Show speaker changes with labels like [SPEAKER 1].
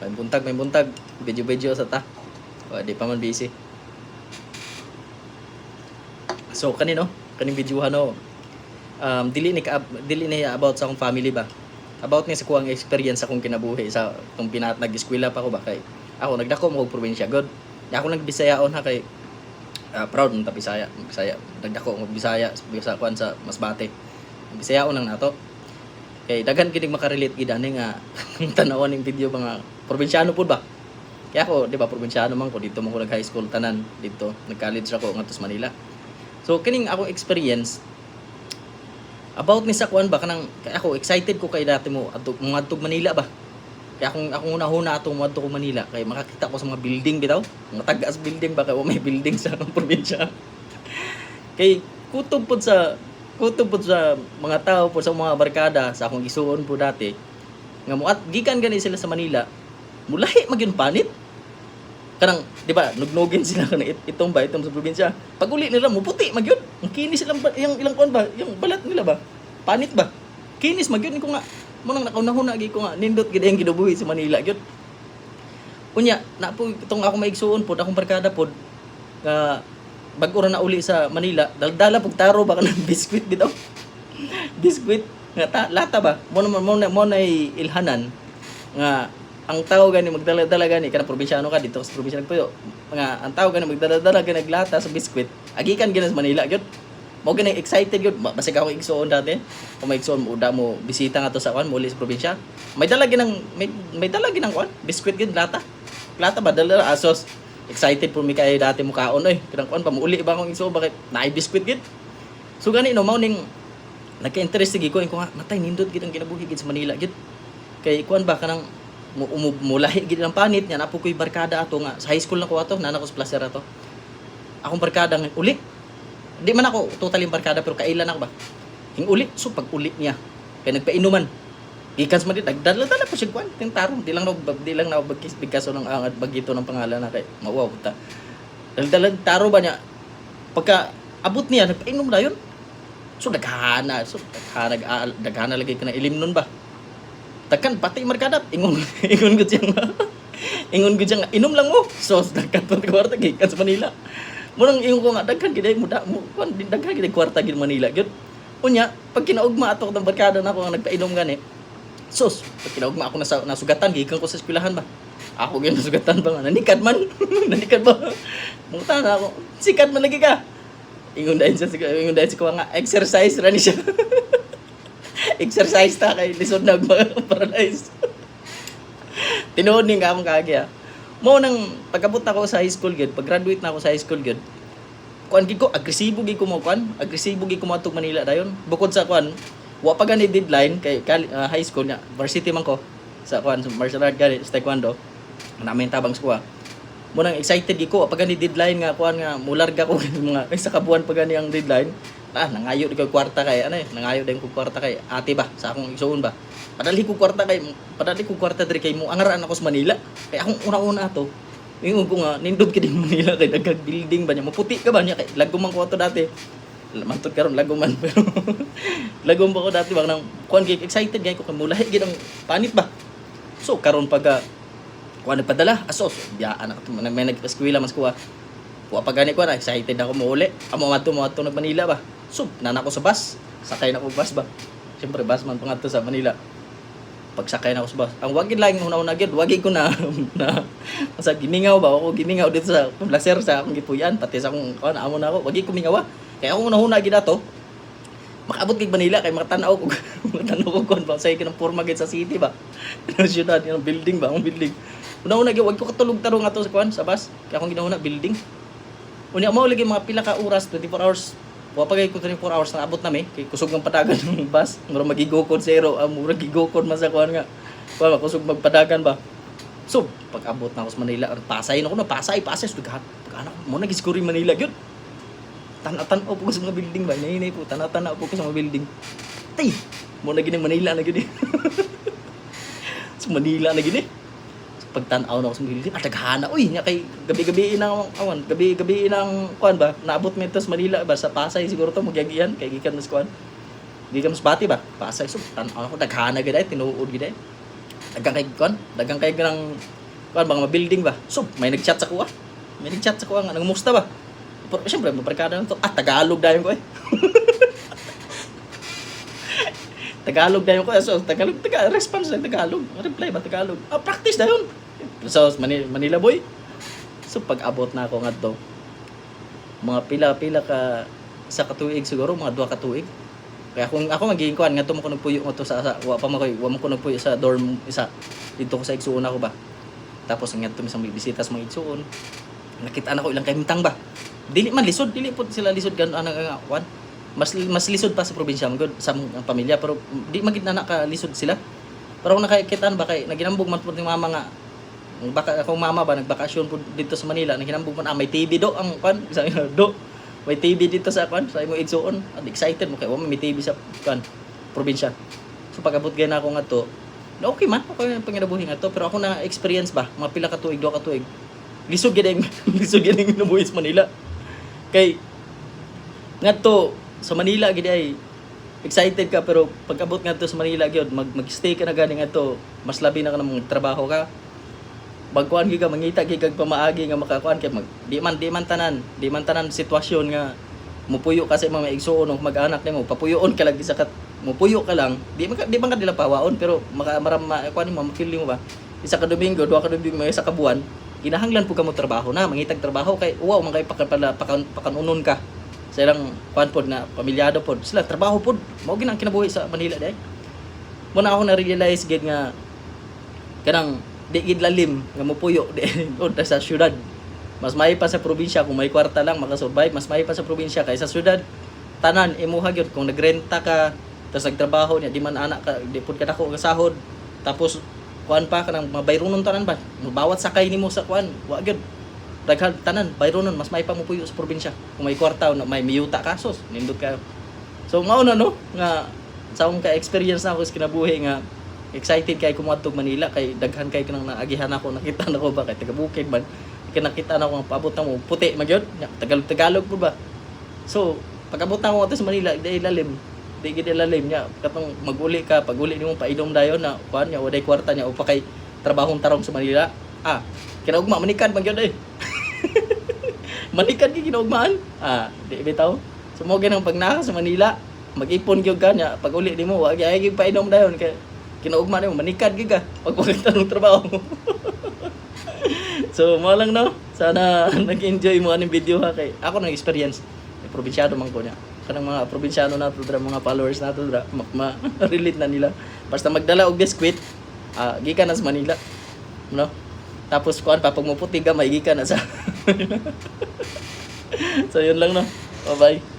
[SPEAKER 1] May buntag. Video sa ta. O, di pa man busy. So, kaning videohan no. Dili ni about sa akong family ba. About ni sa kuang experience akong kinabuhi sa tong nag-eskwela pa ko ba kay ako nagdako mo og probinsya god. Ako nagbisayaon ha kay proud ng Bisaya. Nagdako og Bisaya sa kuan sa Masbate. Bisayaon lang nato. Kay daghan kining makarelate gid ani nga tan-awon ning video mga probinsyano pud ba. Kaya ako, di ba, probinsyano man ko dito man ko nag-high school tanan dito, nag-college ako ngadto sa Manila. So kining akong experience about ni sa kuan ba kanang ako excited ko kay dati mo adto ngadto Manila ba. Kaya akong una-una atong ngadto ko Manila kay makakita ko sa mga building bitaw, mga tagas building ba kay may building sa probinsya. Kay kutob pod sa mga tao po sa mga barkada sa akong isuon po dati nga mo at gikan gani sila sa Manila mulahi magyud panit kanang di ba nugnugin sila kanang itong sa probinsya pag uli nila mo puti magyud kinis silang yung ilang kon ba yung balat nila ba panit ba kinis magyud ko nga mo nang nakaunahuna gi ko nga nindot gid ang gidubuhi sa Manila gyud unya na po itong ako maigsuon pod akong barkada pod nga bago na uli sa Manila, daldala pug taro ba kanang biskwit bitaw. Biskwit nga lata ba? Mo na ilhanan nga ang tao gani magdala-dala gani kanang probinsyano ka dito sa probinsya nagpuyo. Nga ang tao gani magdala-dala gani naglata sa biskwit. Agikan gani sa Manila gyud. Mo gani excited gyud basta ako igsuon dati. Kung may igsuon mo mo bisita nga to sa kwan muli sa probinsya. May dala ginang may dala ginang kwan biskwit gyud lata. Lata ba dala asos. Excited po mi kay dati mo kaon oy kanang kuan pa muuli ba akong igsuon bakit naay biskwit gid so gani no mao ning nagka-interest gid ko nga matay nindot gid ang kinabuhi gid sa Manila gid kay kuan ba kanang mulahi gid ang panit nya napo koy barkada ato nga sa high school na ko ato nana ko sa placer ato akong barkada nga uli di man ako totally barkada pero kailan ako ba hing uli so pag uli niya kay nagpainuman gikan sa Manila nagdala-dala po siya kuan ting tarong di lang na bigkaso ng angat bagito ng pangalan na kay mauwaw ta dala taro ba niya pagka abot niya nagpainom na yun so daghana lagi ka na ilim nun ba takan pati markada ingon gud siyang inom lang mo so daghan pang kwarta gikan sa Manila mo nang ingon ko nga daghan gid mo kuan daghan gid kwarta gid Manila gud unya pag kinaugma ato ng barkada na ako nga nagpainom gani sus, pag kinaugma ako nasugatan, gikan ko sa eskwelahan ba? Ako ganyan nasugatan ba nga? Nanikad ba? Mungutan na ako, sikat man lagi ka. Ingon dahil sa kuha nga, exercise rani siya. Exercise ta kay lisod na paralyze. Tinuod ning kamong kagya. Mo nang pagkabot ako sa high school gid, pag-graduate na ako sa high school gid. Kuan gid ko, agresibo gid ko mo atong Manila dayon. Bukod sa kuan, wa pa gani deadline kay high school nya varsity man ko sa kuan martial art gani sa taekwondo namin tabang squad mo nang excited gi ko pa gani deadline nga kuan nga mularga ko mga sa kabuan pa gani ang deadline nangayo di ko kwarta kay nangayo din ko kwarta kay ate ba sa akong igsuon ba padali ko kwarta diri kay mo angaran ako sa Manila kay akong una-una to ingon ko nga nindot kid Manila kay dagag building ba nya maputi ka ba nya kay lagom man ko ato dati mantod karon laguman pero lagom ba ko dati bang nang kuan gig excited gay ko kay mulahi gid ang panit ba so karon pag kuan nagpadala asos biyaan ako may nag-eskwela mas kuha wa pa gani ko na excited ako mo uli amo madto nag Manila ba so nana ko sa bus sakay na ko bus ba siyempre bus man pangadto sa Manila pagsakay na ako sa bus ang wagid lang una-una gid wagi ko na sa gimingaw ba ako gimingaw dito sa placer sa akong gipuyan pati sa akong kuan amo na ako wagi ko mingaw kaya ako una-una gid ato makaabot kay Manila kay makatanaw ko kon ba say kinang forma gid sa city ba sa syudad yung building ba ang building una-una gid wag ko katulog tarong ato sa kuan sa bus kaya akong ginauna building unya mao lagi mga pila ka oras 24 hours wa pa gay ko 24 hours na abot nami kay kusog ng padagan ng bus mura magigokod zero mura gigokod man sa kuan nga kuan kusog magpadagan ba so pag abot na ako sa Manila Pasay na ko na Pasay sugad pag anak mo nagiscore Manila gyud tan-tan po ko sa mga building ba nahinay po tan-tan po ko sa mga building tay mo na gini Manila na gini sa Manila na gini pagtan-aw na ako sa building daghana uy nya kay gabi-gabi nang awan gabi-gabi nang kuan ba naabot mi sa Manila ba sa Pasay siguro to magyagian kay gikan mas kuan gikan mas bati ba Pasay so tan-aw ako daghana gid ay tinuod gid ay dagang kay ng mga building ba. So, may nag-chat sa kuha. May nag-chat sa kuha nga nangumusta ba. Pero syempre, mabarkada na to. Tagalog dayon ko eh. Tagalog dayon ko. So, response ng Tagalog. Reply ba Tagalog? Practice dayon. So, Manila boy. So, pag-abot na ako nga to, mga pila ka sa katuig siguro, mga 2 katuig. Kaya kung ako magiging kuan nga to mo ko nagpuyo nga to sa wa mo ko nagpuyo sa dorm isa dito ko sa igsuon ako ba. Tapos nga to mi sa bisita sa mga igsuon. Nakita na ko ilang kaimtang ba. Dili man lisod, dili po sila lisod gan nga kuan. Mas lisod pa sa probinsya mo sa pamilya pero di magid na nakalisod sila. Pero kung nakakita ba kay naginambog man po ng mama nga baka akong mama ba nagbakasyon po dito sa Manila naginambog man may TV do ang kuan sabi do may TV dito sa kuan sa imong igsuon. Excited mo kay wa may TV sa kuan probinsya. So pag-abot gyud na ako nga to, okay man ako yung panginabuhi nga to pero ako na experience ba mga pila ka tuig 2 ka tuig. Lisod gyud ang nabuhi sa Manila. Kay nga to sa Manila gid ay excited ka pero pag-abot nga to sa Manila gyud mag-stay ka na gani nga to mas labi na ka nang trabaho ka. Bagkuan gyud ka mangita gyud kag pamaagi nga makakuan kay di man tanan sitwasyon nga mupuyo ka sa mga igsuon o mag-anak nimo papuyoon ka lang sa mupuyo ka lang di man ka dila pawaon pero kuan mo ma-feel mo ba isa ka Domingo 2 ka Domingo may isa ka buwan kinahanglan pud ka mo trabaho na mangitag trabaho kay wow man kay pakanunon ka sa ilang kuan pod na pamilyado pod sila trabaho pod mao gid ang kinabuhi sa Manila day mo na ako na realize gid nga kanang di gid lalim nga mopuyo di sa syudad. Mas may pa sa probinsya kung may kwarta lang makasurvive, mas may pa sa probinsya kaysa sa syudad. Tanan imuha gyud kung nagrenta ka tapos nagtrabaho niya di man anak ka di pud ka dako nga sahod. Tapos kuan pa kanang mabayronon tanan ba? Bawat sakay nimo sa kuan, wa gyud. Daghan tanan bayronon mas may pa mopuyo sa probinsya. Kung may kwarta o may miyuta ka sos, nindot ka. So mao na no nga sa akong ka experience na ako sa kinabuhi nga excited kay kumadtog Manila kay daghan kay kanang naagihan ako nakita na ko ba kay taga Bukid man kay nakita na ko nga paabot na mo puti magyud Tagalog po ba so pag-abot na ko sa Manila di lalim nya katong maguli ka pag-uli nimo painom dayon na kuan nya waday kwarta nya o pa kay trabahong tarong sa Manila kinaugma manikad magyud manikad gi kinaugmaan di bitaw so mo gyud ang pagnaka sa Manila mag-ipon gyud ka nya pag-uli nimo wa gyud painom dayon kay kinaugma nimo manikad gyud ka pag tanong trabaho. So mo lang no sana nag-enjoy mo aning video ha kay ako nang experience probinsyano man ko nya kanang mga probinsyano nato dra mga followers nato dra relate na nila basta magdala og biskwit gikan na sa Manila no tapos kuan pa pag moputi ka may gikan na sa so yun lang no bye bye.